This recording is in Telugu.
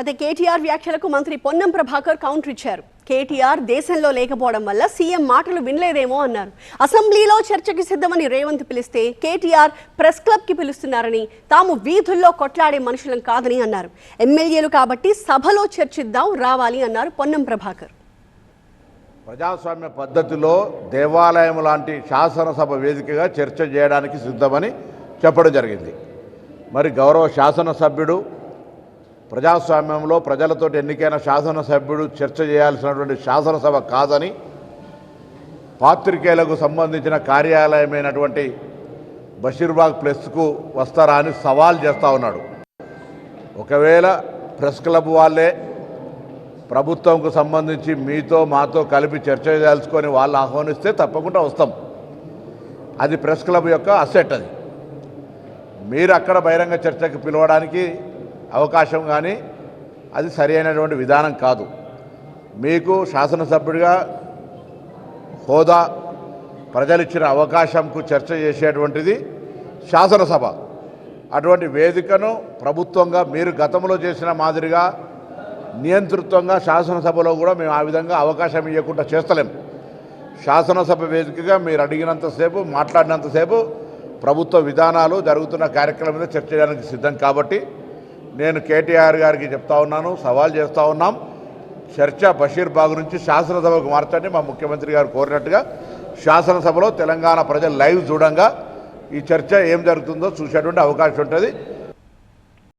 అయితే కేటీఆర్ వ్యాఖ్యలకు మంత్రి పొన్నం ప్రభాకర్ కౌంటర్ ఇచ్చారు. కేటీఆర్ దేశంలో లేకపోవడం వల్ల సీఎం మాటలు వినలేదేమో అన్నారు. అసెంబ్లీలో చర్చకి సిద్ధమని రేవంత్ పిలిస్తే కేటీఆర్ ప్రెస్ క్లబ్ కి పిలుస్తున్నారని, తాము వీధుల్లో కొట్లాడే మనుషులం కాదని అన్నారు. ఎమ్మెల్యేలు కాబట్టి సభలో చర్చిద్దాం రావాలి అన్నారు పొన్నం ప్రభాకర్. ప్రజాస్వామ్య పద్ధతిలో దేవాలయం లాంటి శాసనసభ వేదికగా చర్చ చేయడానికి సిద్ధమని చెప్పడం జరిగింది. మరి గౌరవ శాసనసభ్యుడు ప్రజాస్వామ్యంలో ప్రజలతో ఎన్నికైన శాసనసభ్యుడు చర్చ చేయాల్సినటువంటి శాసనసభ కాదని పాత్రికేయులకు సంబంధించిన కార్యాలయమైనటువంటి బషీర్బాగ్ ప్రెస్కు వస్తారా అని సవాల్ చేస్తూ ఉన్నాడు. ఒకవేళ ప్రెస్ క్లబ్ వాళ్ళే ప్రభుత్వంకు సంబంధించి మీతో మాతో కలిపి చర్చ చేసుకొని వాళ్ళు ఆహ్వానిస్తే తప్పకుండా వస్తాం. అది ప్రెస్ క్లబ్ యొక్క అసెట్. అది మీరు అక్కడ బహిరంగ చర్చకు పిలవడానికి అవకాశం కానీ అది సరి అయినటువంటి విధానం కాదు. మీకు శాసనసభ్యుడిగా హోదా ప్రజలిచ్చిన అవకాశంకు చర్చ చేసేటువంటిది శాసనసభ. అటువంటి వేదికను ప్రభుత్వంగా మీరు గతంలో చేసిన మాదిరిగా నియంతృత్వంగా శాసనసభలో కూడా మేము ఆ విధంగా అవకాశం ఇవ్వకుండా చేస్తలేం. శాసనసభ వేదికగా మీరు అడిగినంతసేపు మాట్లాడినంతసేపు ప్రభుత్వ విధానాలు జరుగుతున్న కార్యక్రమం మీద చర్చ చేయడానికి సిద్ధం. కాబట్టి నేను కేటీఆర్ గారికి చెప్తా ఉన్నాను, సవాల్ చేస్తూ ఉన్నాం. చర్చ బషీర్బాగ్ నుంచి శాసనసభకు మార్చండి. మా ముఖ్యమంత్రి గారు కోరినట్టుగా శాసనసభలో తెలంగాణ ప్రజలు లైవ్ చూడంగా ఈ చర్చ ఏం జరుగుతుందో చూసేటువంటి అవకాశం ఉంటుంది.